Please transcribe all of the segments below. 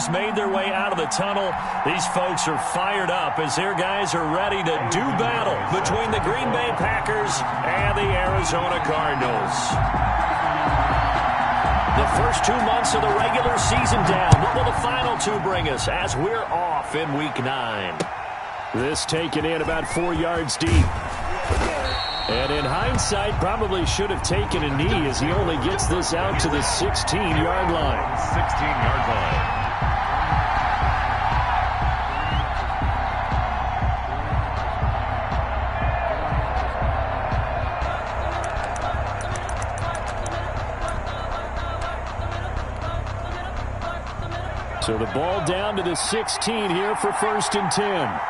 teams made their way out of the tunnel. These folks are fired up as their guys are ready to do battle between the Green Bay Packers and the Arizona Cardinals. The first 2 months of the regular season down. What will the final two bring us as we're off in Week 9? This taken in about 4 yards deep. And in hindsight, probably should have taken a knee as he only gets this out to the 16-yard line. 16-yard line. So the ball down to the 16 here for 1st and 10.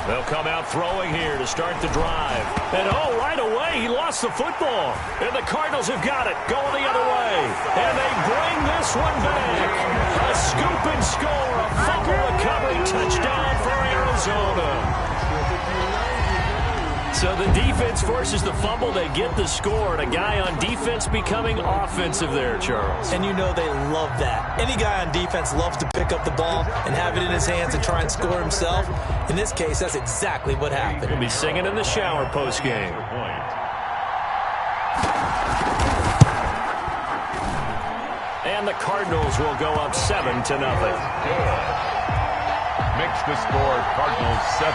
They'll come out throwing here to start the drive. And, oh, right away, he lost the football. And the Cardinals have got it, going the other way. And they bring this one back. A scoop and score, a fumble recovery touchdown for Arizona. So the defense forces the fumble. They get the score. And a guy on defense becoming offensive there, Charles. And you know they love that. Any guy on defense loves to pick up the ball and have it in his hands and try and score himself. In this case, that's exactly what happened. He'll be singing in the shower post-game. And the Cardinals will go up 7-0. Makes the score Cardinals 7,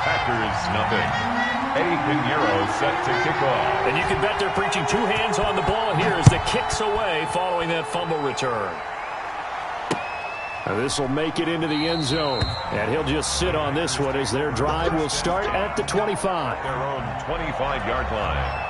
Packers nothing. A. Pinheiro set to kick off. And you can bet they're preaching two hands on the ball here as the kick's away following that fumble return. This will make it into the end zone. And he'll just sit on this one as their drive will start at the 25. Their own 25-yard line.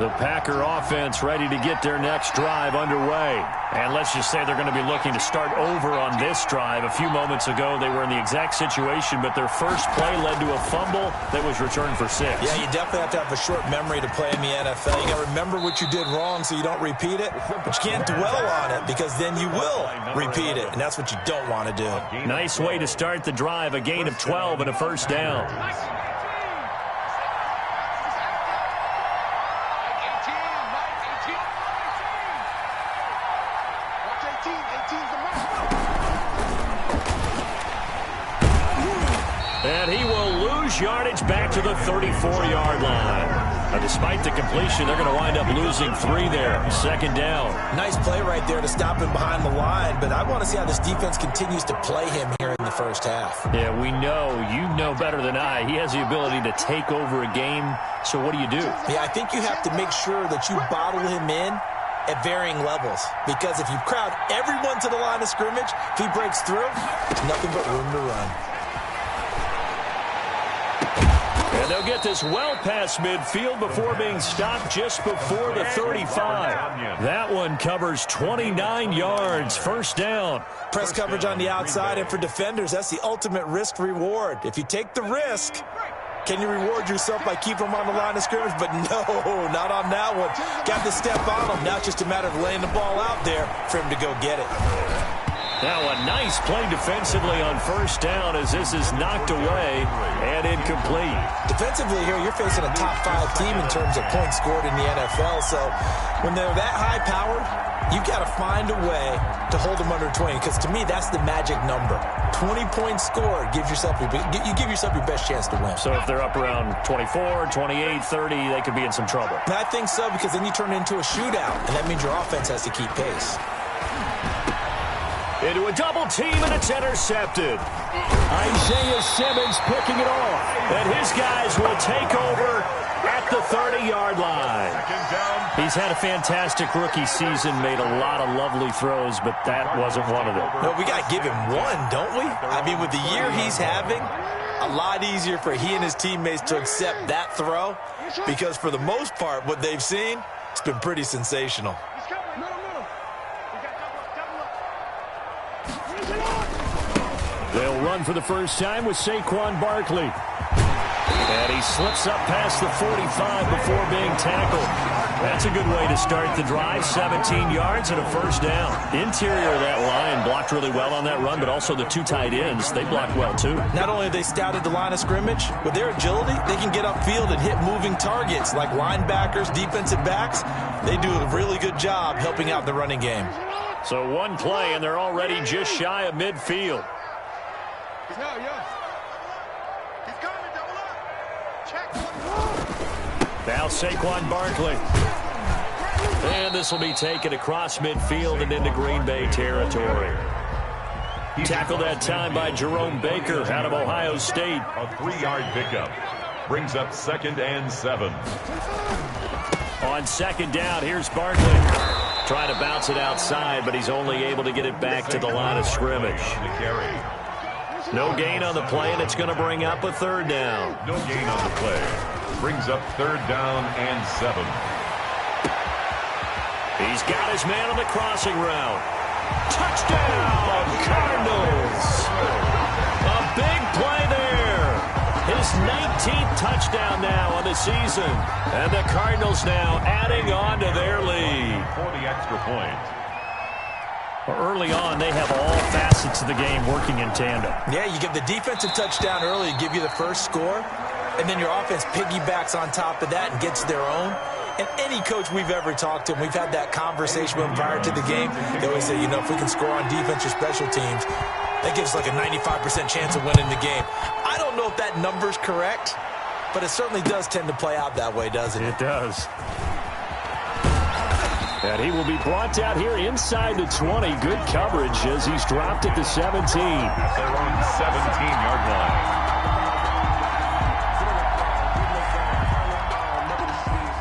The Packer offense ready to get their next drive underway. And let's just say they're going to be looking to start over on this drive. A few moments ago, they were in the exact situation, but their first play led to a fumble that was returned for 6. Yeah, you definitely have to have a short memory to play in the NFL. You got to remember what you did wrong so you don't repeat it, but you can't dwell on it because then you will repeat it, and that's what you don't want to do. Nice way to start the drive, a gain of 12 and a first down. And he will lose yardage back to the 34-yard line. Now, despite the completion, they're going to wind up losing 3 there. 2nd down. Nice play right there to stop him behind the line, but I want to see how this defense continues to play him here in the first half. Yeah, we know, you know better than I, he has the ability to take over a game. So what do? Yeah, I think you have to make sure that you bottle him in at varying levels, because if you crowd everyone to the line of scrimmage, if he breaks through, there's nothing but room to run. And they'll get this well past midfield before being stopped just before the 35. That one covers 29 yards. First down. Press coverage on the outside, and for defenders, that's the ultimate risk reward. If you take the risk, can you reward yourself by keeping them on the line of scrimmage? But no, not on that one. Got to step on them. Now it's just a matter of laying the ball out there for him to go get it. Now a nice play defensively on first down as this is knocked away and incomplete. Defensively here, you're facing a top 5 team in terms of points scored in the NFL. So when they're that high-powered, you've got to find a way to hold them under 20, because to me, that's the magic number. 20 points scored gives yourself you give yourself your best chance to win. So if they're up around 24, 28, 30, they could be in some trouble. And I think so, because then you turn it into a shootout, and that means your offense has to keep pace. Into a double team, and it's intercepted. Isaiah Simmons picking it off. And his guys will take over at the 30-yard line. He's had a fantastic rookie season, made a lot of lovely throws, but that wasn't one of them. No, we got to give him one, don't we? I mean, with the year he's having, a lot easier for he and his teammates to accept that throw, because for the most part, what they've seen, it's been pretty sensational. They'll run for the first time with Saquon Barkley. And he slips up past the 45 before being tackled. That's a good way to start the drive. 17 yards and a first down. Interior of that line blocked really well on that run, but also the two tight ends, they blocked well too. Not only have they scouted the line of scrimmage, with their agility, they can get upfield and hit moving targets like linebackers, defensive backs. They do a really good job helping out the running game. So one play, and they're already just shy of midfield. Now Saquon Barkley. And this will be taken across midfield and into Green Bay territory. Tackled that time by Jerome Baker out of Ohio State. A 3-yard pickup. Brings up 2nd and 7. On second down, here's Barkley. Trying to bounce it outside, but he's only able to get it back to the line of scrimmage. No gain on the play, and it's going to bring up a 3rd down. No gain on the play. Brings up 3rd down and 7. He's got his man on the crossing route. Touchdown, Cardinals. A big play there. His 19th touchdown now on the season. And the Cardinals now adding on to their lead. For the extra point. Early on, they have all facets of the game working in tandem. Yeah, you give the defensive touchdown early, give you the first score, and then your offense piggybacks on top of that and gets their own. And any coach we've ever talked to, and we've had that conversation with them prior to the game, they always say, you know, if we can score on defense or special teams, that gives like a 95% chance of winning the game. I don't know if that number's correct, but it certainly does tend to play out that way, doesn't it? It does. And he will be brought down here inside the 20. Good coverage as he's dropped at the 17. They're on 17-yard line.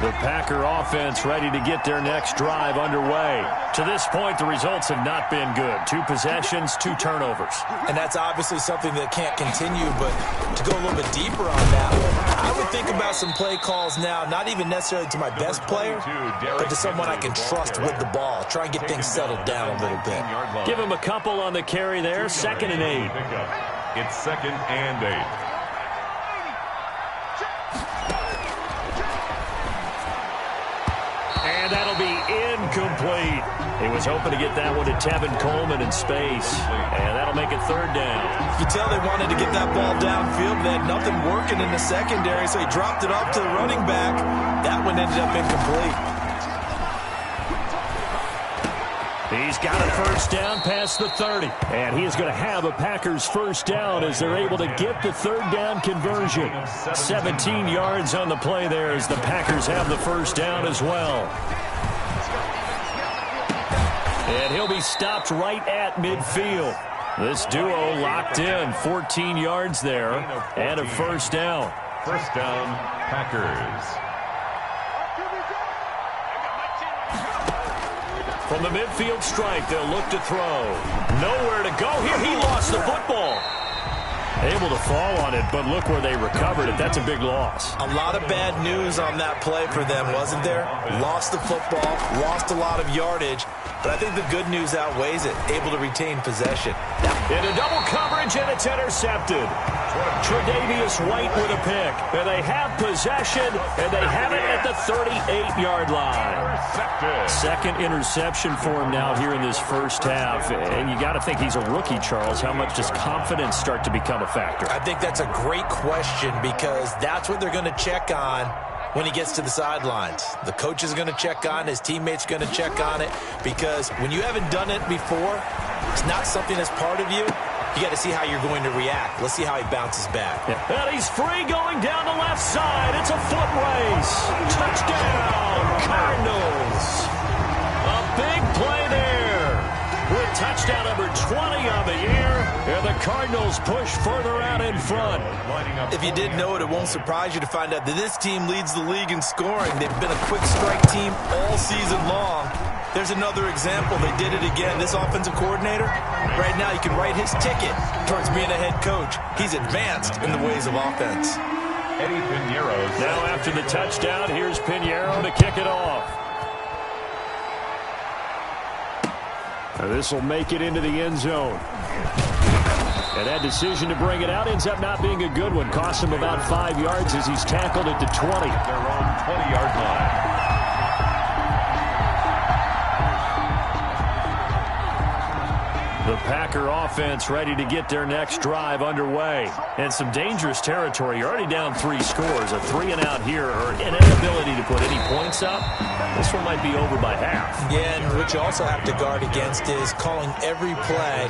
The Packer offense ready to get their next drive underway. To this point, the results have not been good. 2 possessions, 2 turnovers. And that's obviously something that can't continue, but to go a little bit deeper on that, I would think about some play calls now, not even necessarily to my best player, but to someone I can trust with the ball. Try and get things settled down a little bit. Give him a couple on the carry there, 2nd and 8. It's 2nd and 8. And that'll be incomplete. He was hoping to get that one to Tevin Coleman in space. And that'll make it 3rd down. You tell they wanted to get that ball downfield. They had nothing working in the secondary, so he dropped it off to the running back. That one ended up incomplete. He's got a first down past the 30. And he is going to have a Packers first down as they're able to get the 3rd down conversion. 17 yards on the play there as the Packers have the first down as well. And he'll be stopped right at midfield. This duo locked in, 14 yards there, and a first down. First down, Packers. From the midfield strike, they'll look to throw. Nowhere to go here. He lost the football. Able to fall on it, but look where they recovered it. That's a big loss. A lot of bad news on that play for them, wasn't there? Lost the football, lost a lot of yardage, but I think the good news outweighs it. Able to retain possession. Into double coverage, and it's intercepted. Tre'Davious White with a pick. And they have possession, and they have it at the 38-yard line. 2nd interception for him now here in this first half. And you got to think he's a rookie, Charles. How much does confidence start to become a factor? I think that's a great question because that's what they're going to check on when he gets to the sidelines. The coach is going to check on, his teammates are going to check on it, because when you haven't done it before, it's not something that's part of you. You got to see how you're going to react. Let's see how he bounces back. Yeah. And he's free going down the left side. It's a foot race. Touchdown, Cardinals. A big play there with touchdown number 20 on the year. And the Cardinals push further out in front. If you didn't know it, it won't surprise you to find out that this team leads the league in scoring. They've been a quick strike team all season long. There's another example. They did it again. This offensive coordinator, right now you can write his ticket towards being a head coach. He's advanced in the ways of offense. Eddie Pinheiro. Now after the touchdown, here's Pinheiro to kick it off. This will make it into the end zone. And that decision to bring it out ends up not being a good one. Cost him about 5 yards as he's tackled at the 20. Their own 20-yard line. The Packer offense ready to get their next drive underway. And some dangerous territory. You're already down 3 scores. A 3-and-out here or an inability to put any points up. This one might be over by half. Yeah, and what you also have to guard against is calling every play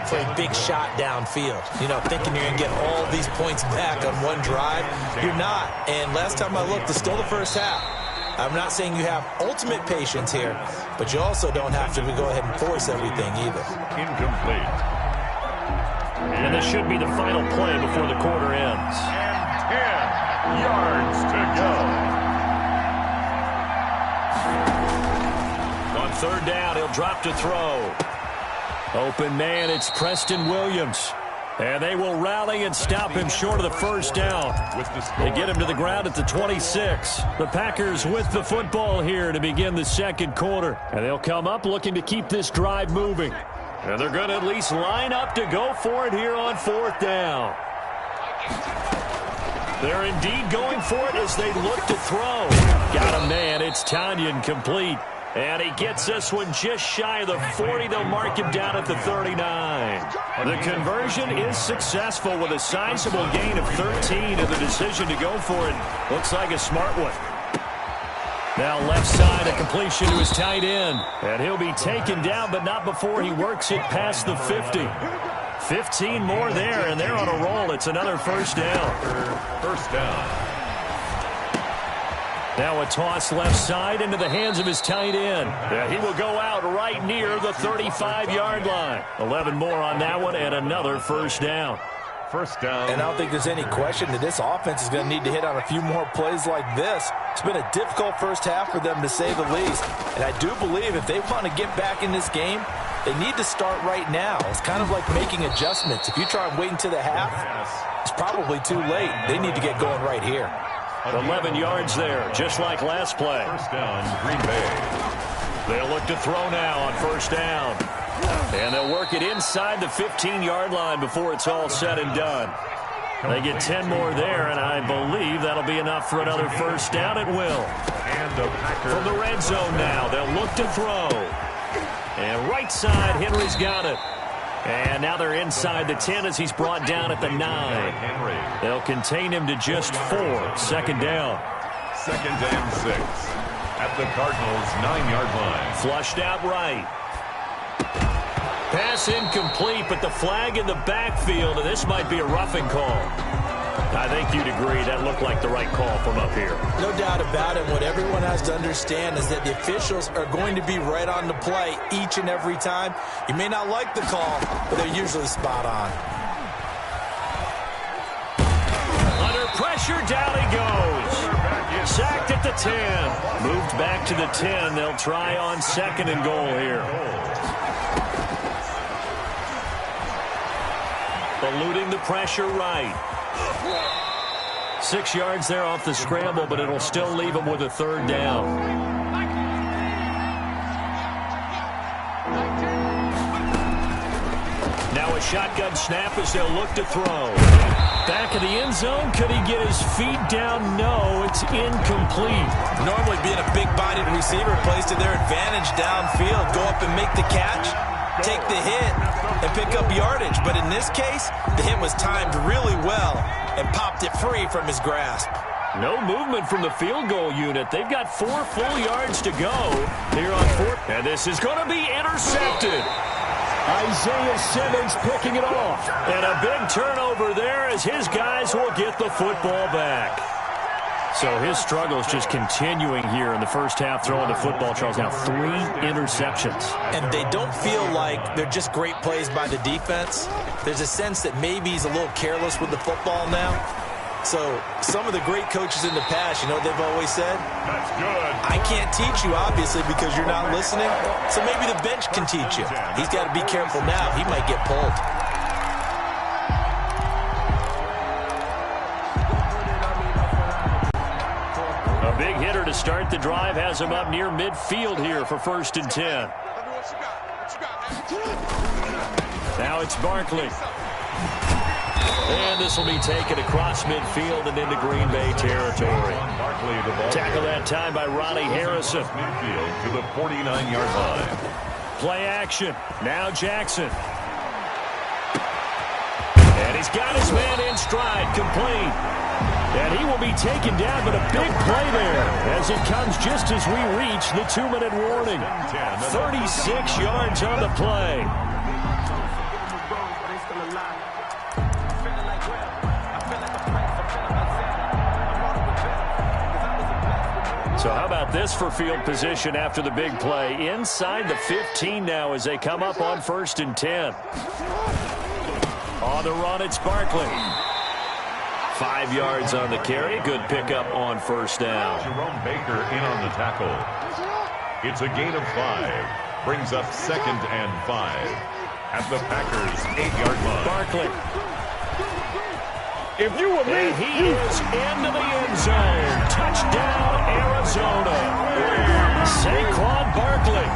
for a big shot downfield. You know, thinking you're going to get all these points back on one drive. You're not. And last time I looked, it's still the first half. I'm not saying you have ultimate patience here, but you also don't have to go ahead and force everything either. Incomplete. And this should be the final play before the quarter ends. And 10 yards to go. On third down, he'll drop to throw. Open man, it's Preston Williams. And they will rally and stop him short of the first down. They get him to the ground at the 26. The Packers with the football here to begin the second quarter. And they'll come up looking to keep this drive moving. And they're going to at least line up to go for it here on fourth down. They're indeed going for it as they look to throw. Got a man. It's Tanyan complete. And he gets this one just shy of the 40. They'll mark him down at the 39. The conversion is successful with a sizable gain of 13, and the decision to go for it looks like a smart one. Now left side, a completion to his tight end. And he'll be taken down, but not before he works it past the 50. 15 more there, and they're on a roll. It's another first down. First down. Now a toss left side into the hands of his tight end. Yeah, he will go out right near the 35-yard line. 11 more on that one and another first down. First down. And I don't think there's any question that this offense is going to need to hit on a few more plays like this. It's been a difficult first half for them, to say the least. And I do believe if they want to get back in this game, they need to start right now. It's kind of like making adjustments. If you try and wait until the half, it's probably too late. They need to get going right here. 11 yards there, just like last play. First down, Green Bay. They'll look to throw now on first down. And they'll work it inside the 15-yard line before it's all said and done. They get 10 more there, and I believe that'll be enough for another first down. It will. From the red zone now, they'll look to throw. And right side, Henry's got it. And now they're inside the 10 as he's brought down at the 9. They'll contain him to just 4. Second down. Second and 6. At the Cardinals' 9-yard line. Flushed out right. Pass incomplete, but the flag in the backfield, and this might be a roughing call. I think you'd agree that looked like the right call from up here. No doubt about it. What everyone has to understand is that the officials are going to be right on the play each and every time. You may not like the call, but they're usually spot on. Under pressure, down he goes. Sacked at the 10. Moved back to the 10. They'll try on second and goal here. Eluding the pressure right. 6 yards there off the scramble, but it'll still leave him with a third down. Now a shotgun snap as they'll look to throw. Back of the end zone. Could he get his feet down? No, it's incomplete. Normally being a big-bodied receiver plays to their advantage downfield. Go up and make the catch, take the hit, and pick up yardage. But in this case, the hit was timed really well and popped it free from his grasp. No movement from the field goal unit. They've got 4 full yards to go here on fourth. And this is going to be intercepted. Isaiah Simmons picking it off. And a big turnover there as his guys will get the football back. So his struggles just continuing here in the first half, throwing the football. Charles, now 3 interceptions. And they don't feel like they're just great plays by the defense. There's a sense that maybe he's a little careless with the football now. So some of the great coaches in the past, you know what they've always said? That's good. I can't teach you, obviously, because you're not listening. So maybe the bench can teach you. He's got to be careful now. He might get pulled. A big hitter to start the drive has him up near midfield here for 1st and 10. Now it's Barkley. And this will be taken across midfield and into Green Bay territory. Tackle that time by Ronnie Harrison. Midfield to the 49-yard line. Play action. Now Jackson. he's got his man in stride, complete. And he will be taken down, but a big play there as it comes just as we reach the 2-minute warning. 36 yards on the play. So how about this for field position after the big play? Inside the 15 now as they come up on 1st and 10. On the run, it's Barkley. 5 yards on the carry. Good pickup on 1st down. Jerome Baker in on the tackle. It's a gain of 5. Brings up 2nd and 5. At the Packers' 8-yard line. Barkley. If you were me, he is into the end zone. Touchdown, Arizona. Saquon Barkley,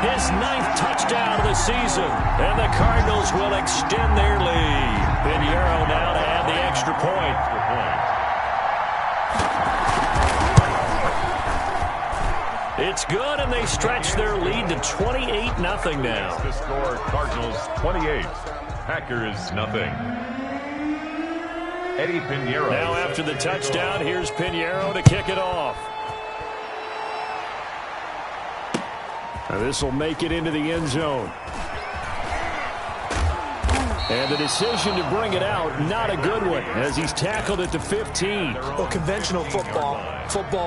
his 9th touchdown of the season. And the Cardinals will extend their lead. Pinheiro now to add the extra point. It's good, and they stretch their lead to 28-0 now. The score, Cardinals 28, Packers nothing. Eddie Pinheiro. Now after the touchdown, here's Pinheiro to kick it off. Now this will make it into the end zone. And the decision to bring it out, not a good one, as he's tackled at the 15. Well, conventional football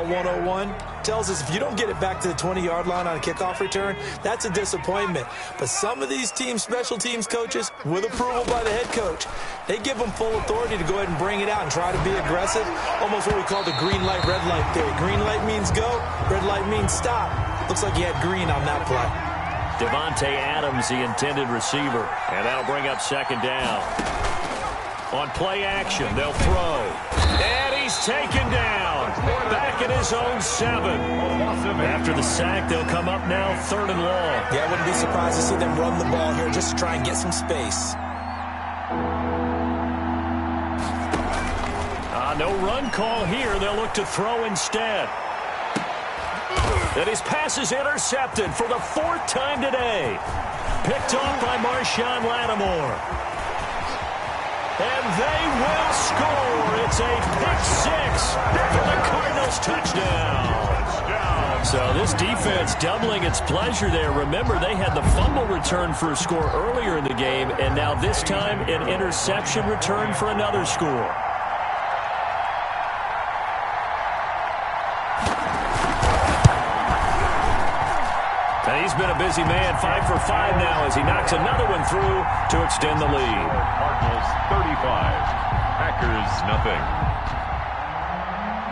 101, tells us if you don't get it back to the 20-yard line on a kickoff return, that's a disappointment. But some of these teams, special teams coaches, with approval by the head coach, they give them full authority to go ahead and bring it out and try to be aggressive, almost what we call the green light, red light theory. Green light means go, red light means stop. Looks like he had green on that play. Devontae Adams, the intended receiver. And that'll bring up 2nd down. On play action, they'll throw. And he's taken down. Back at his own 7. After the sack, they'll come up now 3rd and long. Yeah, I wouldn't be surprised to see them run the ball here just to try and get some space. No run call here. They'll look to throw instead. And his pass is intercepted for the 4th time today. Picked off by Marshawn Lattimore. And they will score. It's a pick-6 for the Cardinals touchdown. So this defense doubling its pleasure there. Remember, they had the fumble return for a score earlier in the game, and now this time an interception return for another score. And he's been a busy man, 5 for 5 now as he knocks another one through to extend the lead. Cardinals 35, Packers nothing.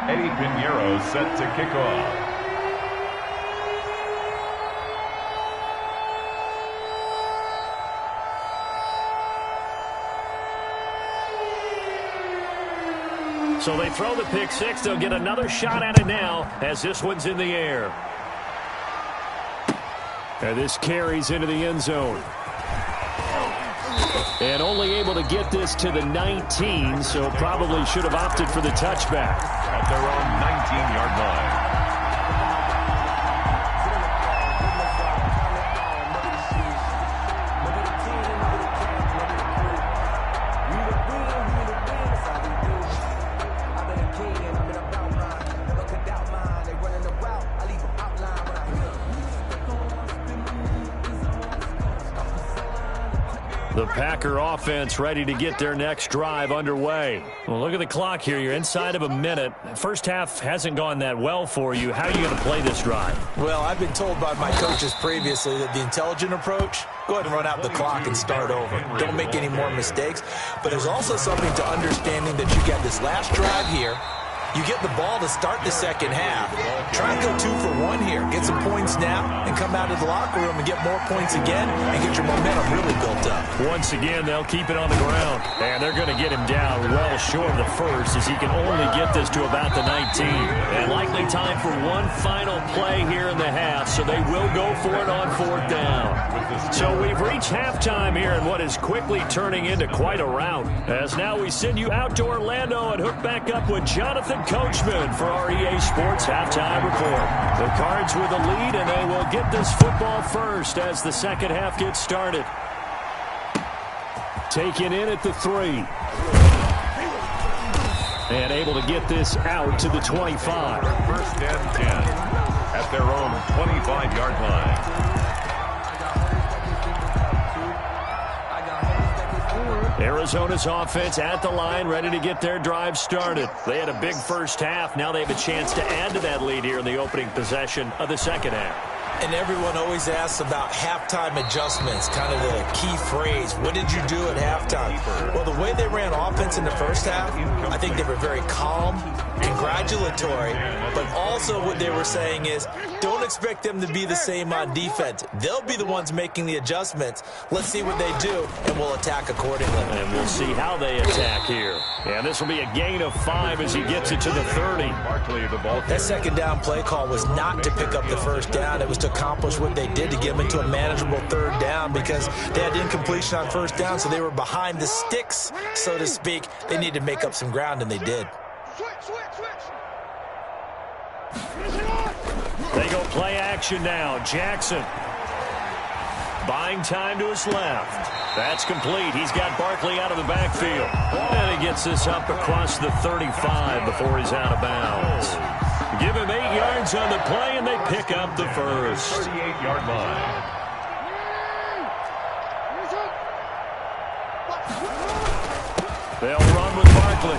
Eddie Pinheiro set to kick off. So they throw the pick-6. They'll get another shot at it now as this one's in the air. And this carries into the end zone. And only able to get this to the 19, so probably should have opted for the touchback. At their own 19-yard line. The Packer offense ready to get their next drive underway. Well, look at the clock here. You're inside of a minute. First half hasn't gone that well for you. How are you going to play this drive? Well, I've been told by my coaches previously that the intelligent approach, go ahead and run out the clock and start over. Don't make any more mistakes. But there's also something to understanding that you get this last drive here. You get the ball to start the second half. Try and go 2 for 1 here. Get some points now and come out of the locker room and get more points again and get your momentum really built up. Once again, they'll keep it on the ground. And they're going to get him down well short of the first as he can only get this to about the 19. And likely time for one final play here in the half, so they will go for it on 4th down. So we've reached halftime here in what is quickly turning into quite a rout. As now we send you out to Orlando and hook back up with Jonathan Coachman for our EA Sports Halftime Report. The Cards with the lead, and they will get this football first as the second half gets started. Taken in at the 3. And able to get this out to the 25. First and 10 at their own 25-yard line. Arizona's offense at the line, ready to get their drive started. They had a big first half. Now they have a chance to add to that lead here in the opening possession of the second half. And everyone always asks about halftime adjustments, kind of the key phrase. What did you do at halftime? Well, the way they ran offense in the first half, I think they were very calm, congratulatory, but also what they were saying is don't expect them to be the same on defense. They'll be the ones making the adjustments. Let's see what they do, and we'll attack accordingly. And we'll see how they attack here. And this will be a gain of 5 as he gets it to the 30. That second down play call was not to pick up the first down. It was to accomplish what they did to get them into a manageable third down because they had incompletion on first down, so they were behind the sticks, so to speak. They needed to make up some ground, and they did. They go play action now. Jackson buying time to his left. That's complete. He's got Barkley out of the backfield. And he gets this up across the 35 before he's out of bounds. Give him 8 yards on the play, and they pick up the first. 38-yard line. They'll run with Barkley.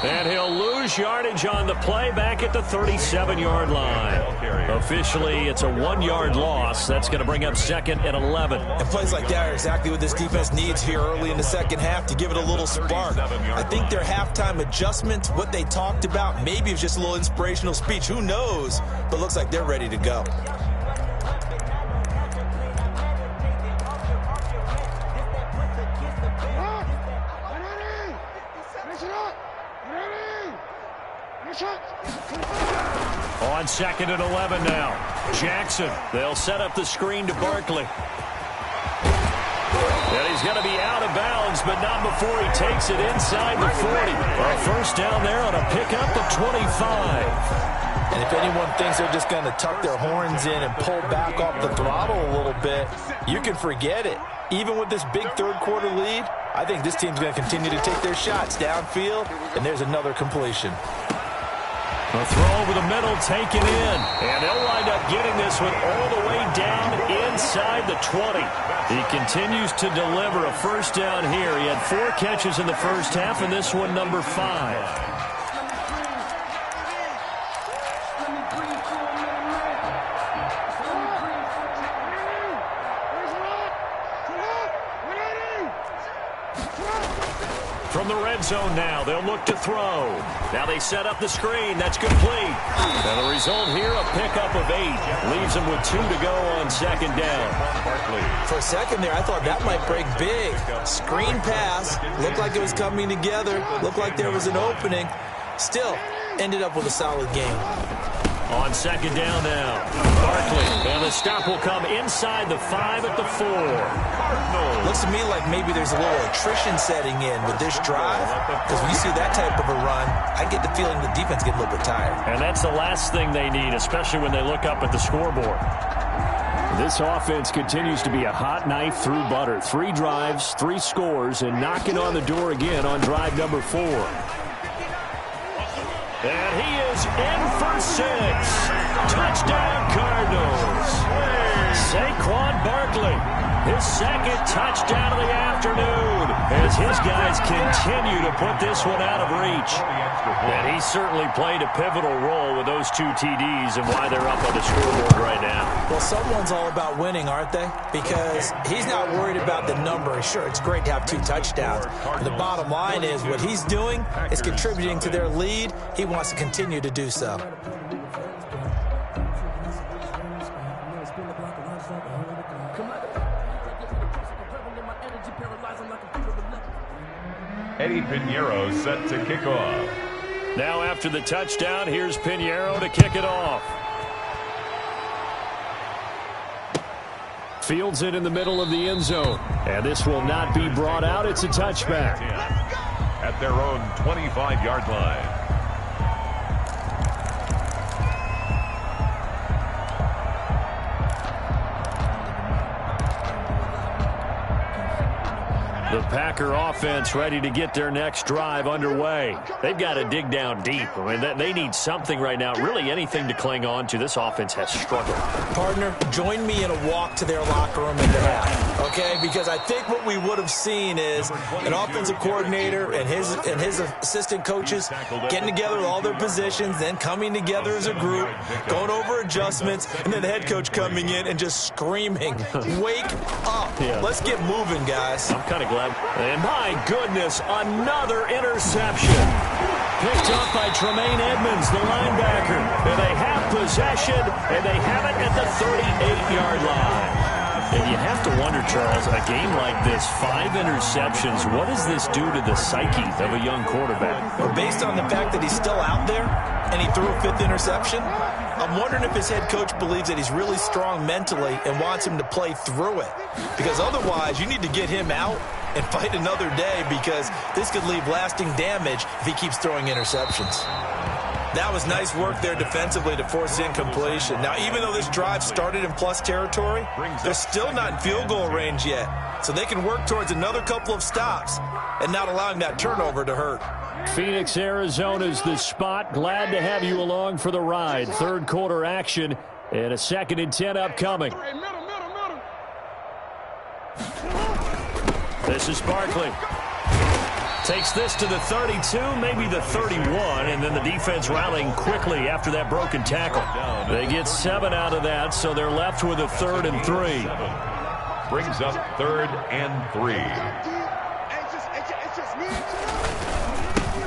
And he'll lose yardage on the play back at the 37-yard line. Officially, it's a 1-yard loss. That's going to bring up 2nd and 11. And plays like that are exactly what this defense needs here early in the second half to give it a little spark. I think their halftime adjustments, what they talked about, maybe it's just a little inspirational speech. Who knows? But looks like they're ready to go. On 2nd and 11 now. Jackson, they'll set up the screen to Barkley. And he's going to be out of bounds, but not before he takes it inside the 40. A first down there on a pickup of 25. And if anyone thinks they're just going to tuck their horns in and pull back off the throttle a little bit, you can forget it. Even with this big third-quarter lead, I think this team's going to continue to take their shots downfield, and there's another completion. A throw over the middle, taken in. And they'll wind up getting this one all the way down inside the 20. He continues to deliver a first down here. He had 4 catches in the first half, and this one number 5. From the red zone now, they'll look to throw. Now they set up the screen. That's complete. And the result here, a pickup of 8. Leaves them with 2 to go on 2nd down. For a second there, I thought that might break big. Screen pass. Looked like it was coming together. Looked like there was an opening. Still, ended up with a solid game. On 2nd down now, Barkley. And the stop will come inside the 5 at the 4. Looks to me like maybe there's a little attrition setting in with this drive. Because when you see that type of a run, I get the feeling the defense gets a little bit tired. And that's the last thing they need, especially when they look up at the scoreboard. This offense continues to be a hot knife through butter. 3 drives, 3 scores, and knocking on the door again on drive number 4. And he is in for 6. Touchdown, Cardinals. Saquon Barkley, his 2nd touchdown of the afternoon, as his guys continue to put this one out of reach. And he certainly played a pivotal role with those 2 TDs and why they're up on the scoreboard right now. Well, someone's all about winning, aren't they? Because he's not worried about the number. Sure, it's great to have 2 touchdowns. But the bottom line is what he's doing is contributing to their lead. He wants to continue to do so. Eddie Pinheiro set to kick off. Now after the touchdown, here's Pinheiro to kick it off. Fields it in the middle of the end zone. And this will not be brought out. It's a touchback. At their own 25-yard line. The Packer offense ready to get their next drive underway. They've got to dig down deep. I mean, they need something right now, really anything to cling on to. This offense has struggled. Partner, join me in a walk to their locker room in the half, okay? Because I think what we would have seen is an offensive coordinator and his assistant coaches getting together with all their positions, then coming together as a group, going over adjustments, and then the head coach coming in and just screaming, wake up. Yeah. Let's get moving, guys. I'm kind of glad. And my goodness, another interception. Picked up by Tremaine Edmonds, the linebacker. And they have possession, and they have it at the 38-yard line. And you have to wonder, Charles, a game like this, 5 interceptions, what does this do to the psyche of a young quarterback? Well, based on the fact that he's still out there and he threw a 5th interception, I'm wondering if his head coach believes that he's really strong mentally and wants him to play through it. Because otherwise, you need to get him out and fight another day, because this could leave lasting damage if he keeps throwing interceptions. That was nice work there defensively to force the incompletion. Now, even though this drive started in plus territory, they're still not in field goal range yet. So they can work towards another couple of stops and not allowing that turnover to hurt. Phoenix, Arizona's the spot. Glad to have you along for the ride. Third quarter action and a 2nd and 10 upcoming. This is Barkley. Takes this to the 32, maybe the 31, and then the defense rallying quickly after that broken tackle. They get 7 out of that, so they're left with a 3rd and 3. Brings up 3rd and 3.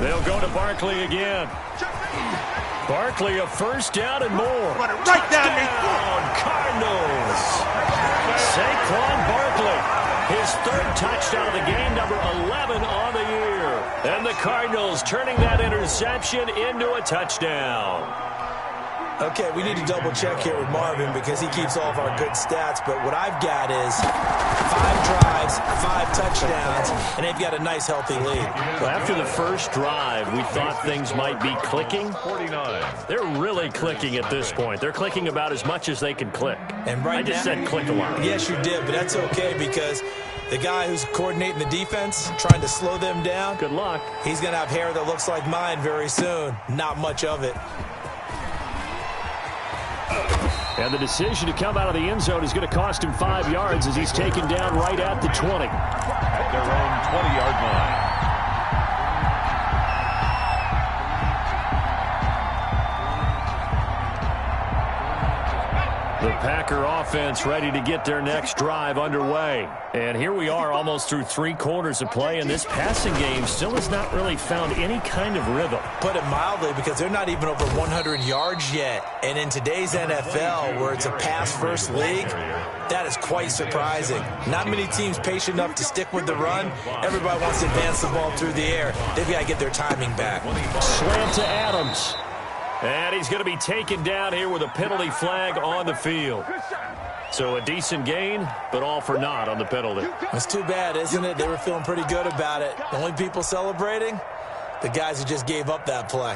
They'll go to Barkley again. Barkley, a first down and more. Right down, Cardinals. Saquon Barkley. His 3rd touchdown of the game, number 11 on the year. And the Cardinals turning that interception into a touchdown. Okay, we need to double-check here with Marvin because he keeps all of our good stats. But what I've got is 5 drives, 5 touchdowns, and they've got a nice, healthy lead. Well, after the first drive, we thought things might be clicking. 49. They're really clicking at this point. They're clicking about as much as they can click. And right I just now, said click a lot. Yes, you did, but that's okay because the guy who's coordinating the defense, trying to slow them down, good luck. He's going to have hair that looks like mine very soon. Not much of it. And the decision to come out of the end zone is going to cost him 5 yards as he's taken down right at the 20. At their own 20-yard line. The Packer offense ready to get their next drive underway. And here we are almost through 3 quarters of play, and this passing game still has not really found any kind of rhythm. Put it mildly, because they're not even over 100 yards yet. And in today's NFL, where it's a pass-first league, that is quite surprising. Not many teams patient enough to stick with the run. Everybody wants to advance the ball through the air. They've got to get their timing back. Slant to Adams. And he's going to be taken down here with a penalty flag on the field. So a decent gain, but all for naught on the penalty. It's too bad, isn't it? They were feeling pretty good about it. The only people celebrating, the guys who just gave up that play.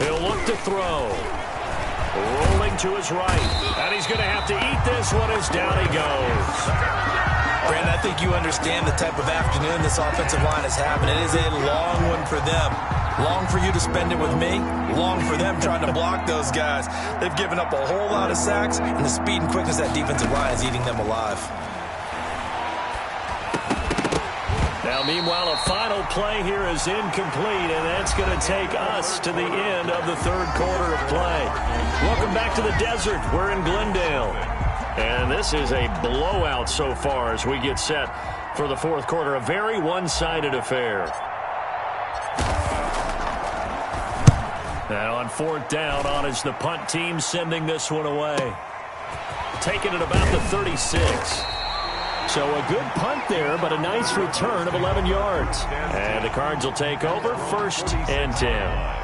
He'll look to throw. Rolling to his right. And he's going to have to eat this one as down he goes. Brandon, I think you understand the type of afternoon this offensive line is having. It is a long one for them. Long for you to spend it with me. Long for them trying to block those guys. They've given up a whole lot of sacks, and the speed and quickness of that defensive line is eating them alive. Now, meanwhile, a final play here is incomplete, and that's going to take us to the end of the 3rd quarter of play. Welcome back to the desert. We're in Glendale. And this is a blowout so far as we get set for the 4th quarter. A very one-sided affair. Now on 4th down, on is the punt team sending this one away. Taking it about the 36. So a good punt there, but a nice return of 11 yards. And the Cards will take over 1st and 10.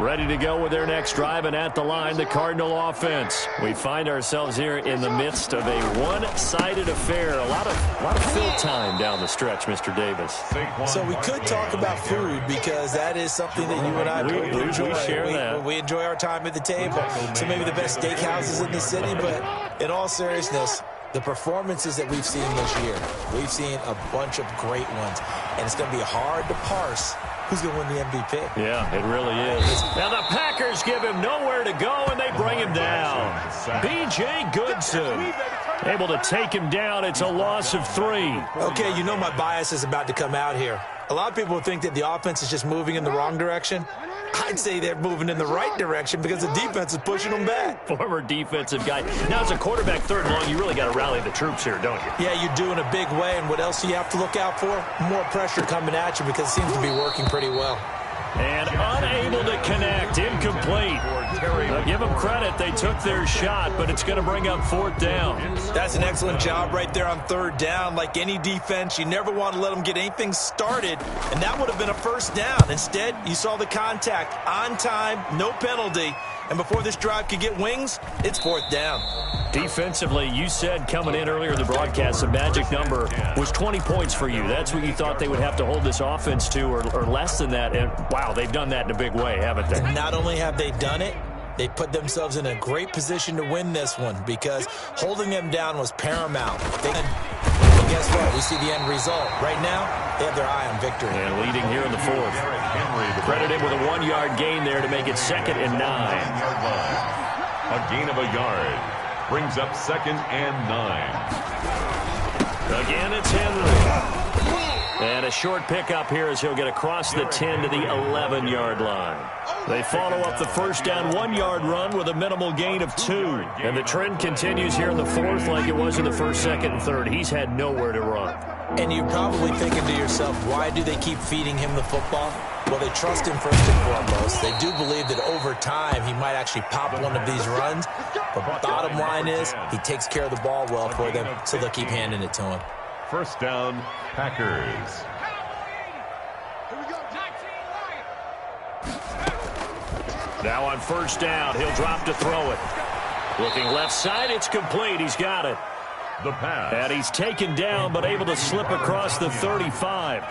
Ready to go with their next drive, and at the line, the Cardinal offense. We find ourselves here in the midst of a one-sided affair. A lot of fill time down the stretch, Mr. Davis. So we could talk about food because that is something that you and I enjoy. We share that. We enjoy our time at the table. So maybe the best steakhouses in the city, but in all seriousness, the performances that we've seen this year, we've seen a bunch of great ones, and it's going to be hard to parse who's going to win the MVP. Yeah, it really is. Now the Packers give him nowhere to go, and they bring him down. B.J. Goodson able to take him down. It's a loss of 3. Okay, you know my bias is about to come out here. A lot of people think that the offense is just moving in the wrong direction. I'd say they're moving in the right direction because the defense is pushing them back. Former defensive guy. Now, as a quarterback third and long, you really got to rally the troops here, don't you? Yeah, you do in a big way. And what else do you have to look out for? More pressure coming at you because it seems to be working pretty well. And unable to connect. Incomplete. Now, give them credit. They took their shot, but it's going to bring up 4th down. That's an excellent job right there on 3rd down. Like any defense, you never want to let them get anything started, and that would have been a 1st down. Instead, you saw the contact on time, no penalty, and before this drive could get wings, it's 4th down. Defensively, you said coming in earlier in the broadcast, the magic number was 20 points for you. That's what you thought they would have to hold this offense to, or less than that. And, wow, they've done that in a big way, haven't they? And not only have they done it, they put themselves in a great position to win this one because holding them down was paramount. And guess what? We see the end result. Right now, they have their eye on victory. And leading here in the 4th. Credited with a 1-yard gain there to make it 2nd and 9. A gain of a yard brings up 2nd and 9. Again, it's Henry. And a short pickup here as he'll get across the 10 to the 11-yard line. They follow up the 1st down 1-yard run with a minimal gain of 2. And the trend continues here in the 4th like it was in the 1st, 2nd, and 3rd. He's had nowhere to run. And you're probably thinking to yourself, why do they keep feeding him the football? Well, they trust him first and foremost. They do believe that over time he might actually pop one of these runs. But bottom line is he takes care of the ball well for them, so they'll keep handing it to him. 1st down, Packers. Now on 1st down, he'll drop to throw it. Looking left side, it's complete. He's got it. The pass. And he's taken down, but able to slip across the 35.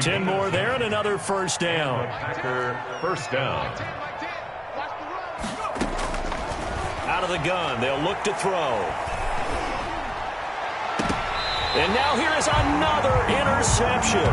10 more there and another 1st down. Packer 1st down. Out of the gun, they'll look to throw. And now here is another interception.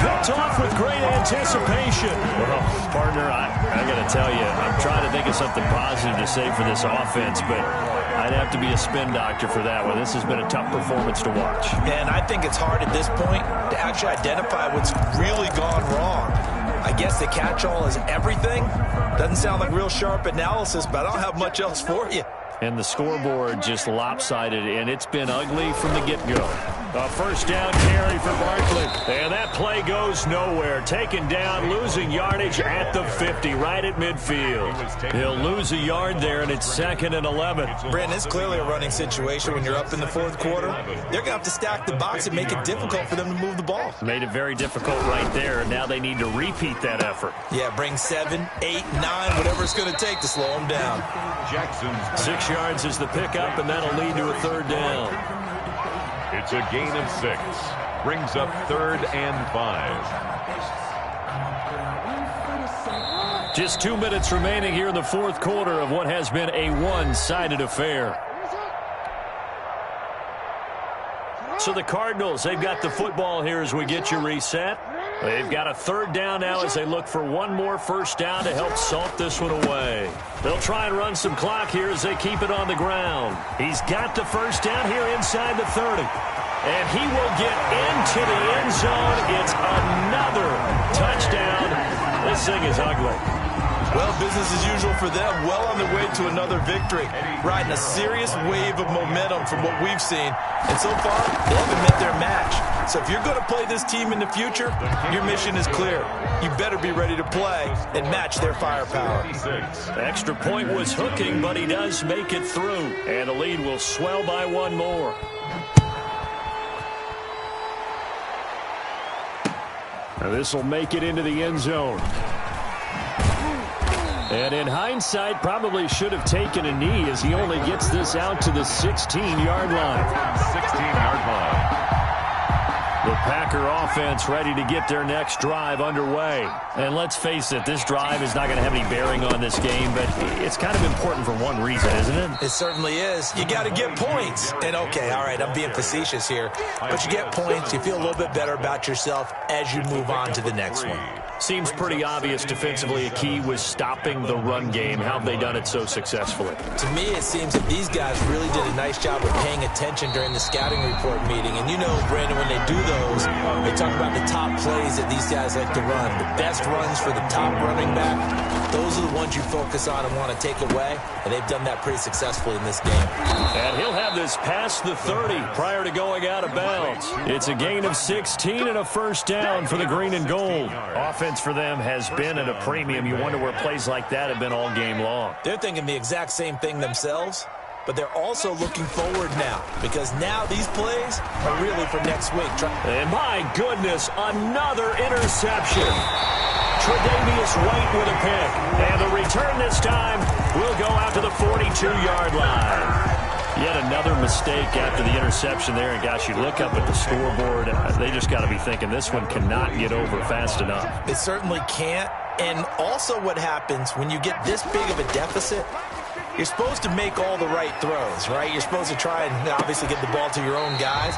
Picked off with great anticipation. Well, partner, I got to tell you, I'm trying to think of something positive to say for this offense, but I'd have to be a spin doctor for that one. This has been a tough performance to watch. And I think it's hard at this point to actually identify what's really gone wrong. I guess the catch-all is everything. Doesn't sound like real sharp analysis, but I don't have much else for you. And the scoreboard just lopsided, and it's been ugly from the get-go. A 1st down carry for Barkley. And that play goes nowhere. Taken down, losing yardage at the 50, right at midfield. He'll lose a yard there, and it's 2nd and 11. Brandon, it's clearly a running situation when you're up in the 4th quarter. They're going to have to stack the box and make it difficult for them to move the ball. Made it very difficult right there. Now they need to repeat that effort. Yeah, bring 7, 8, 9, whatever it's going to take to slow them down. Jackson's 6 yards is the pickup, and that'll lead to a 3rd down. It's a gain of 6. Brings up 3rd and 5. Just 2 minutes remaining here in the 4th quarter of what has been a one-sided affair. So the Cardinals, they've got the football here as we get you reset. They've got a 3rd down now as they look for one more 1st down to help salt this one away. They'll try and run some clock here as they keep it on the ground. He's got the 1st down here inside the 30. And he will get into the end zone. It's another touchdown. This thing is ugly. Well, business as usual for them. Well on their way to another victory. Riding a serious wave of momentum from what we've seen. And so far, they haven't met their match. So if you're going to play this team in the future, your mission is clear. You better be ready to play and match their firepower. The extra point was hooking, but he does make it through. And the lead will swell by one more. Now this will make it into the end zone. And in hindsight, probably should have taken a knee as he only gets this out to the 16-yard line. 16-yard line. The Packer offense ready to get their next drive underway. And let's face it, this drive is not going to have any bearing on this game, but it's kind of important for one reason, isn't it? It certainly is. You got to get points. And okay, all right, I'm being facetious here, but you get points, you feel a little bit better about yourself as you move on to the next one. Seems pretty obvious defensively a key was stopping the run game. How have they done it so successfully? To me, it seems that these guys really did a nice job of paying attention during the scouting report meeting. And you know, Brandon, when they do those, they talk about the top plays that these guys like to run. The best runs for the top running back, those are the ones you focus on and want to take away. And they've done that pretty successfully in this game. And he'll have this past the 30 prior to going out of bounds. It's a gain of 16 and a first down for the green and gold. Offense for them has been at a premium. You wonder where plays like that have been all game long. They're thinking the exact same thing themselves, but they're also looking forward now because now these plays are really for next week. And my goodness, another interception. Tre'Davious White with a pick. And the return this time will go out to the 42-yard line. Yet another mistake after the interception there. And, gosh, you look up at the scoreboard, they just got to be thinking this one cannot get over fast enough. It certainly can't. And also what happens when you get this big of a deficit, you're supposed to make all the right throws, right? You're supposed to try and obviously get the ball to your own guys.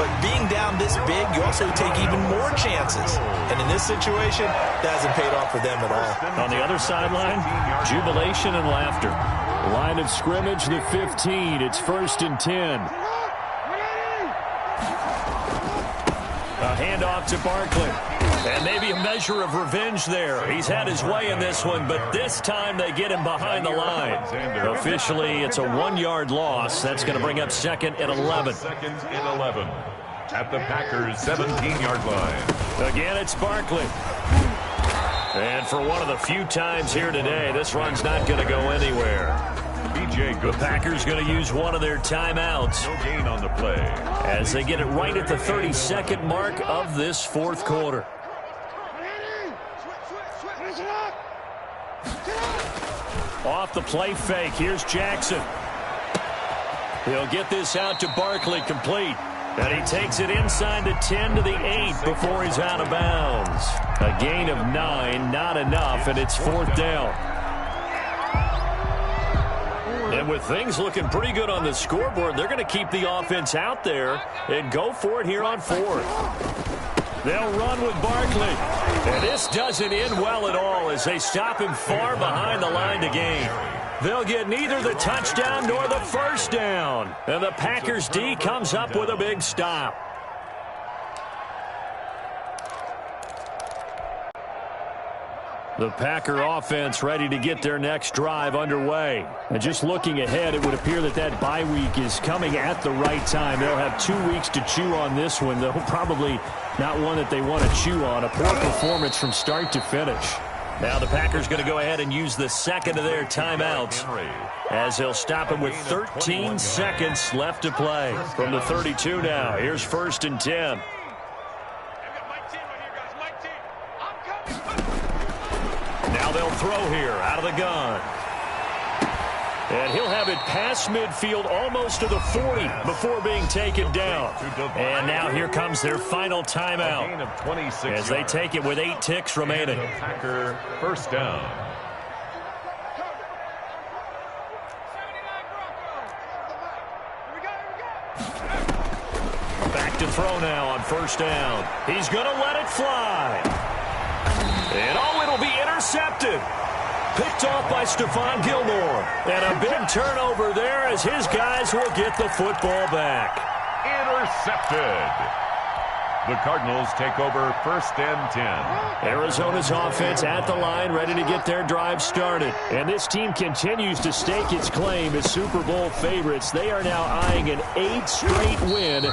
But being down this big, you also take even more chances. And in this situation, that hasn't paid off for them at all. On the other sideline, jubilation and laughter. Line of scrimmage, the 15. It's 1st and 10. A handoff to Barkley. And maybe a measure of revenge there. He's had his way in this one, but this time they get him behind the line. Officially, it's a 1-yard loss. That's going to bring up 2nd and 11. 2nd and 11 at the Packers' 17-yard line. Again, it's Barkley. And for one of the few times here today, this run's not going to go anywhere. The Packers going to use one of their timeouts. No gain on the play. As they get it right at the 32nd mark of this 4th quarter. Off the play fake, here's Jackson. He'll get this out to Barkley, complete. And he takes it inside the 10 to the 8 before he's out of bounds. A gain of 9, not enough, and it's 4th down. And with things looking pretty good on the scoreboard, they're going to keep the offense out there and go for it here on 4th. They'll run with Barkley. And this doesn't end well at all as they stop him far behind the line to gain. They'll get neither the touchdown nor the first down. And the Packers D comes up with a big stop. The Packer offense ready to get their next drive underway. And just looking ahead, it would appear that that bye week is coming at the right time. They'll have 2 weeks to chew on this one, though probably not one that they want to chew on. A poor performance from start to finish. Now the Packers going to go ahead and use the second of their timeouts as they'll stop him with 13 seconds left to play. From the 32 now, here's 1st and 10. Now they'll throw here out of the gun. And he'll have it past midfield almost to the 40 before being taken down. And now here comes their final timeout as they take it with 8 ticks remaining. Packer first down. Back to throw now on 1st down. He's going to let it fly. And oh, it'll be intercepted. Picked off by Stephon Gilmore. And a big turnover there as his guys will get the football back. Intercepted. The Cardinals take over 1st and 10. Arizona's offense at the line, ready to get their drive started. And this team continues to stake its claim as Super Bowl favorites. They are now eyeing an 8th straight win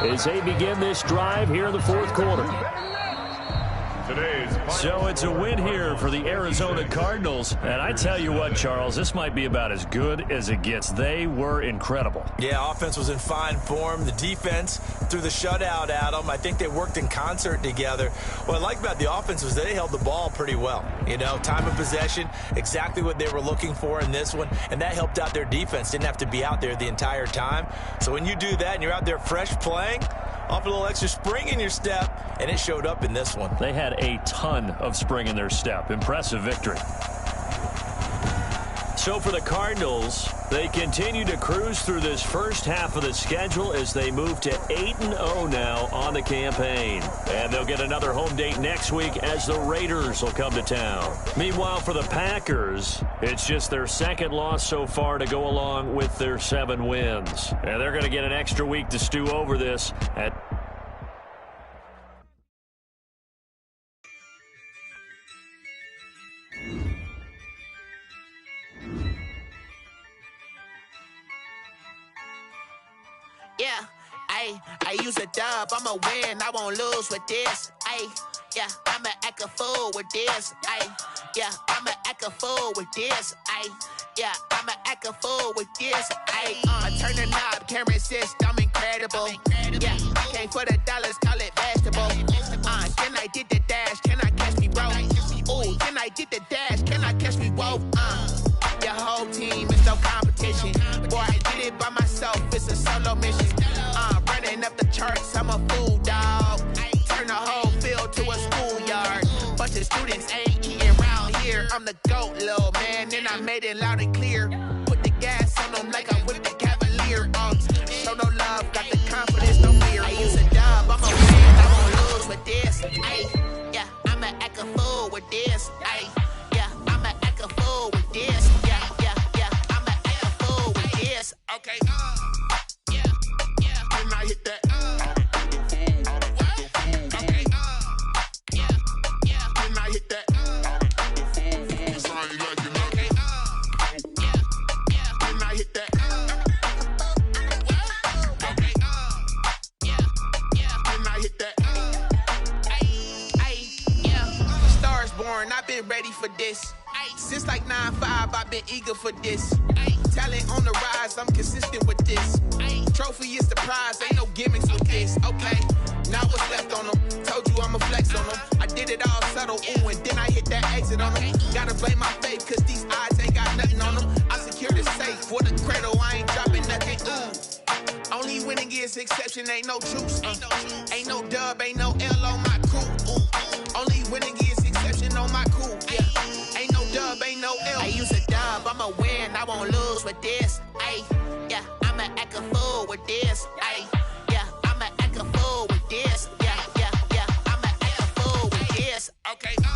as they begin this drive here in the 4th quarter. So it's a win here for the Arizona Cardinals. And I tell you what, Charles, this might be about as good as it gets. They were incredible. Yeah, offense was in fine form. The defense threw the shutout at them. I think they worked in concert together. What I like about the offense was they held the ball pretty well. You know, time of possession, exactly what they were looking for in this one. And that helped out their defense. Didn't have to be out there the entire time. So when you do that and you're out there fresh playing, off a little extra spring in your step, and it showed up in this one. They had a ton of spring in their step. Impressive victory. So for the Cardinals, they continue to cruise through this first half of the schedule as they move to 8-0 now on the campaign. And they'll get another home date next week as the Raiders will come to town. Meanwhile, for the Packers, it's just their second loss so far to go along with their 7 wins. And they're going to get an extra week to stew over this at Yeah, I use a dub, I'ma win, I won't lose with this. Yeah, I'ma act a fool with this. Yeah, I'ma act a fool with this. Yeah, I'ma act a fool with this. I turn the knob, can't resist, I'm incredible. Yeah, came for the dollars, call it vegetable. Then I did the dash, can I catch me, bro? Ooh, then I did the dash, can I catch me, whoa? Your whole team is no competition. Boy, I did it by myself, it's a solo mission. Running up the charts, I'm a fool, dog. Turn the whole field to a schoolyard. Bunch of students ain't eating around here. I'm the GOAT, little man, and I made it loud and clear. Put the gas on them like I'm with the Cavalier. Show no love, got the confidence, no fear. I use a dub, I'm a win, I won't lose with this. Yeah, I'ma act a fool with this. Yeah, I'ma act a fool with this. I'ma act a fool with this. Okay. Then I hit that. Okay. Then I hit that. Okay. Then I hit that. Okay. Then I hit that. Yeah. Stars born, I've been ready for this. Since like 9-5, I've been eager for this. Talent on the rise, I'm consistent with this. Trophy is the prize, ain't no gimmicks with this. Okay, now what's left on them? Told you I'ma flex on them. I did it all subtle, ooh, and then I hit that exit on them. Gotta blame my faith, cause these odds ain't got nothing on them. I secured the safe for the cradle, I ain't dropping nothing, ooh. Only winning is exception, ain't no truce. Ain't no dub, ain't no L on my crew, ooh. Only winning is exception on my crew, yeah. Ain't no dub, ain't no L. I use a dub, I'ma win, I won't lose with this. Yeah, I'ma act a fool with this. Yeah, I'ma act a fool with this. Yeah, I'ma act a fool with this. Okay. Then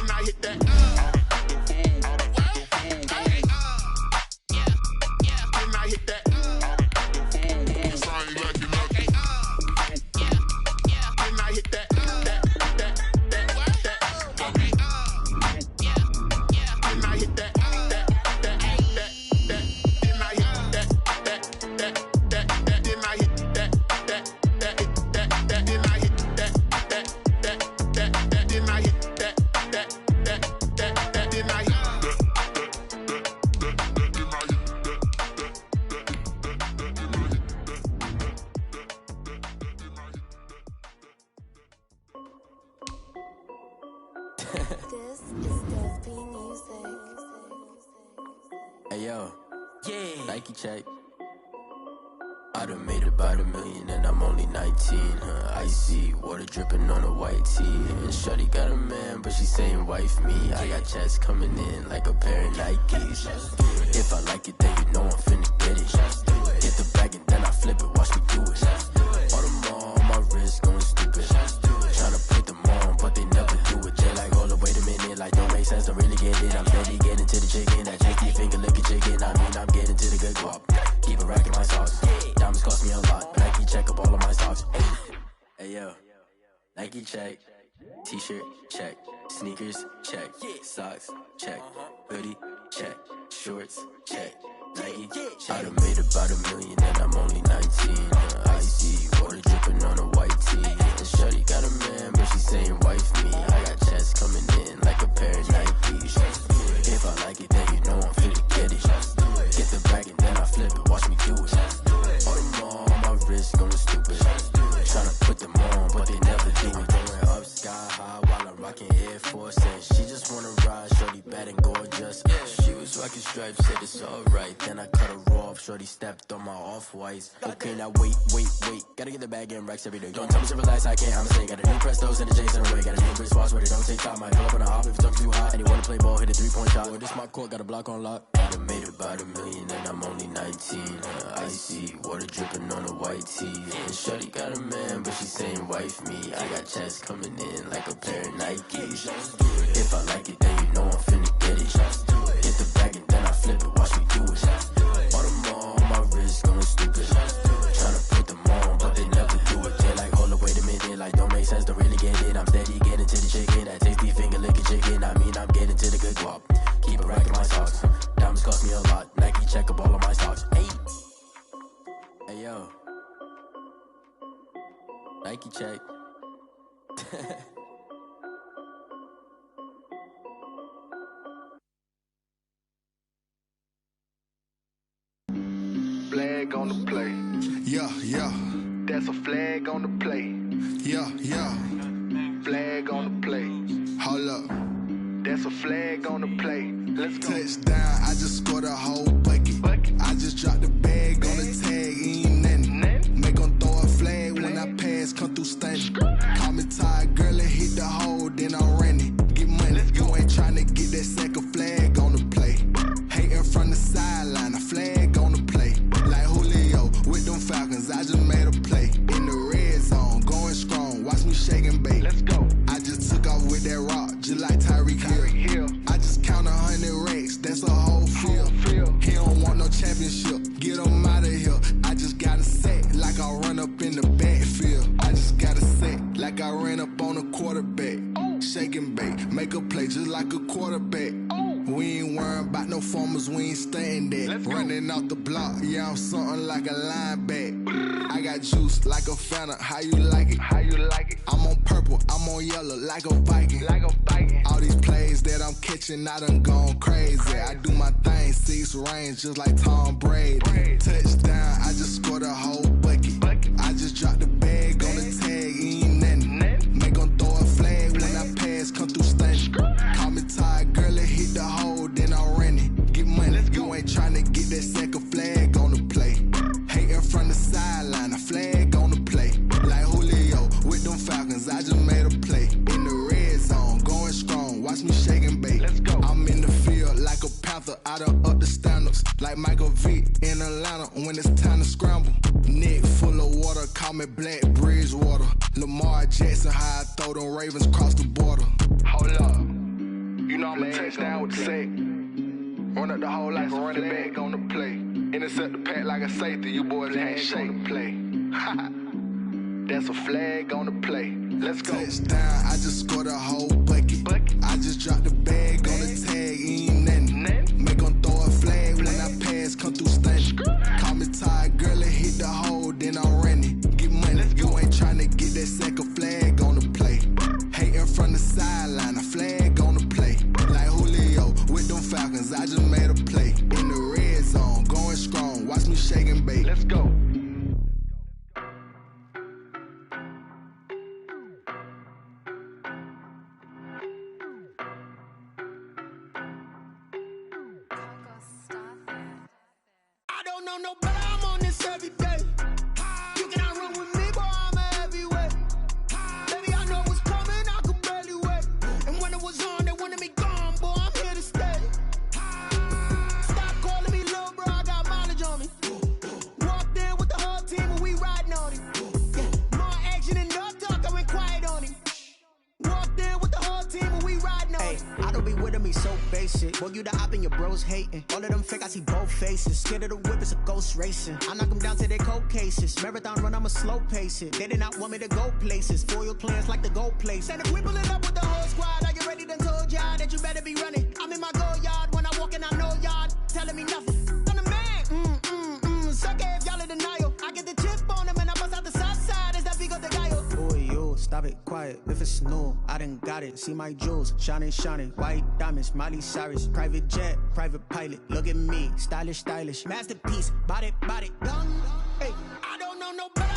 I hit that. Okay. Then I hit that. Okay. Then I hit that. Hey yo, yeah. Nike check. I done made about $1 million and I'm only 19. Icy water dripping on a white tee. And shorty got a man, but she saying wife me. I got checks coming in like a pair of Nikes. If I like it, then you know I'm finna get it. Get the bag and then I flip it. Watch me do it. All them on my wrist going stupid. Tryna put them on, but they never do it. They like, hold up, wait a minute. Like, don't make sense to really get it. I'm steady getting to the chicken. That chicky finger licking chicken. I mean, I'm getting to the good guap. Keep a rack in my sauce. Diamonds cost me a lot. Nike check up all of my socks. Hey yo, Nike check. T-shirt check. Sneakers check. Socks check. Hoodie check. Shorts check. Nike I done made about $1 million and I'm only 19. Icy water dripping on a white tee. And shorty got a man, but wrist going stupid. Tryna put them on, but they never do it. Going up sky high while I'm rocking Air Force. And she just wanna ride, shorty bad and gorgeous. She was rocking stripes, said it's alright. Then I cut her off, shorty stepped on my off-whites. Okay, now wait. Gotta get the bag and racks every day. Don't tell me to relax, I can't, I'm saying. Got a new Prestos and a J's in the way. Got a new Chris Foss, but it don't take time. Might pull up on a hop if it's too hot. And you wanna play ball, hit a 3-point shot. Or this my court, got a block on lock. I done made about $1 million and I'm only 19. Icy, water dripping on a white tee. And shorty got a man, but she saying wife me. I got checks coming in like a pair of Nikes. If I like it, then you know I'm finna get it. Hit the bag and then I flip it, watch me do it. All them on my wrist going stupid. Tryna put them on, but they never do it. They're like, hold up, wait a minute, like don't make sense, don't really get it. I'm steady getting to the chicken, that tasty finger licking chicken. I mean, I'm getting to the good guap. Keep a rack in my socks. Diamonds cost me a lot. Nike check up all of my stocks. Hey yo. Nike check. Flag on the play. Yeah. That's a flag on the play. Yeah. Flag on the play. Hold up. That's a flag on the play. Let's go. Touchdown, I just scored a whole bucket. I just dropped the bag on the tag, ain't nothing. Make them throw a flag when I pass, come through stunning. Call me tired, girl, and hit the hole, then I'm running. Get money, you ain't tryna get that second flag on the play. Hating from the sideline, a flag on the play. Like Julio with them Falcons, I just made a play. In the red zone, going strong, watch me shake and bake. Let's go. I just took off with that rock, just like Tyreek Hill. I just count 100 racks, that's a whole field. He don't want no championship, get him out of here. I just got a set, like I run up in the backfield. I just got a set, like I ran up on a quarterback. Shake and bake, make a play just like a quarterback. We ain't worrying about no formers, we ain't staying there. Running off the block, yeah, I'm something like a linebacker. I got juice like a Fanta, how you like it? I'm on purple, I'm on yellow, like a Viking. All these plays that I'm catching, I done gone crazy. I do my thing, 6 range, just like Tom Brady. Touchdown, I just scored a whole bucket. I just dropped the bag on the tag, ain't nothing. Make them throw a flag when I pass, come through stunning. Call me tired, girl, and hit the hole, then I'm running. Get money, you ain't tryna get that second flag on the play. Hating from the sideline, a flag on the play. Like Julio with them Falcons, I just made a play. In the red zone, going strong, watch me shake and bake. Let's go. I'm in the field like a panther, I done up the standards. Like Michael Vick in Atlanta when it's time to scramble. Neck full of water, call me Black Bridgewater. Lamar Jackson, how I throw them Ravens cross the border. Hold up. You know I'm a touchdown with the sack. Run up the whole like a running back on the play. Intercept the pack like a safety, you boys ain't shake the play. That's a flag on the play. Let's go. Touchdown, I just scored a whole bucket. I just dropped the bag on the tag, ain't nothing. Make them throw a flag when I pass, come through stunning. Call me tired, girl, and hit the hole, then I'm running. Get money, you ain't tryna get that second flag on the play. Hating from the sideline, a flag on the play. Like Julio with them Falcons, I just made a play. In the red zone, going strong, watch me shake and bake. Let's go. I don't know no better, I'm on this every day. You cannot run with me, boy, I'm a heavyweight. Baby, I know what's coming, I could barely wait. And when it was on, they wanted me gone, boy, I'm here to stay. Stop calling me little bro, I got mileage on me. Walked in with the whole team and we riding on him. More action and no talk, I went quiet on him. Walked in with the whole team and we riding on him. I don't be with him, he's so basic. Boy, you the op and your bros hating. All of them fake, I see both faces. Scared of the whip, it's a ghost racing. I knock them down to their cold cases. Marathon run, I'ma slow pace it. They did not want me to go places. Foil plans like the gold place. And if we pulling up with the whole squad, I get ready to told y'all that you better be running. I'm in my go yard, when I walk in, I know y'all telling me nothing. I'm the man, suck it if y'all in denial. I get the chip on them and I bust out the south side, is that big of the guy? Boy, you, stop it, quiet. If it's new, I done got it. See my jewels, shining, white diamonds, Miley Cyrus. Private jet, private pilot, look at me, stylish, masterpiece, body, done. Hey, I don't know no better.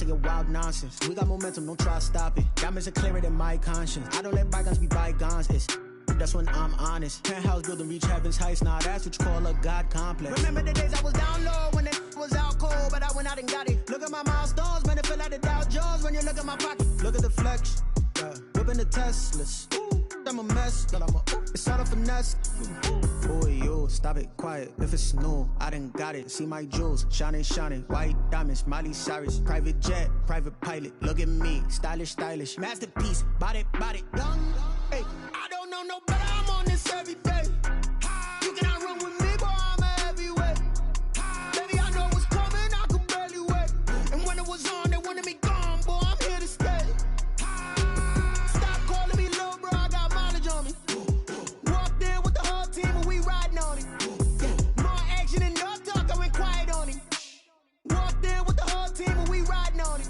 your wild nonsense. We got momentum, don't try to stop it. Diamonds are clearer than my conscience. I don't let bygones be bygones. That's when I'm honest. Penthouse building, reach heaven's heights. Nah, that's what you call a God complex. Remember the days I was down low when it was out cold, but I went out and got it. Look at my milestones, man, it feel like the Dow Jones when you look at my pocket. Look at the flex, whipping the Teslas. I'm a mess, but it's all a finesse. Boy, yo, stop it, quiet. If it's new, I done got it. See my jewels, shining, shining. White diamonds, Miley Cyrus. Private jet, private pilot. Look at me, stylish, stylish. Masterpiece, body, young. Hey, I don't know no better. I'm on this every day. You cannot run with me, boy. I'm a heavyweight. Baby, I know what's coming. I could barely wait. And when it was on, they wanted me gone, boy. I'm here to stay. Stop calling me little bro. I got mileage on me. Walked in with the whole team and we riding on it. More action and no talk. I went quiet on it. Walked in with the whole team and we riding on it.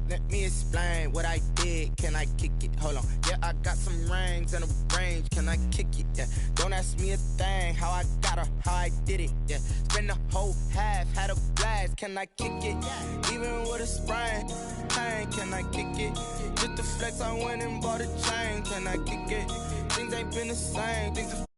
Let me explain what I did. Can I kick it? Hold on. Yeah, I got some rings and a range. Can I kick it? Yeah. Don't ask me a thing. How I got her, how I did it. Yeah. Spend the whole half, had a blast. Can I kick it? Even with a sprain. Pain, can I kick it? Just the flex, I went and bought a chain. Can I kick it? Things ain't been the same. Things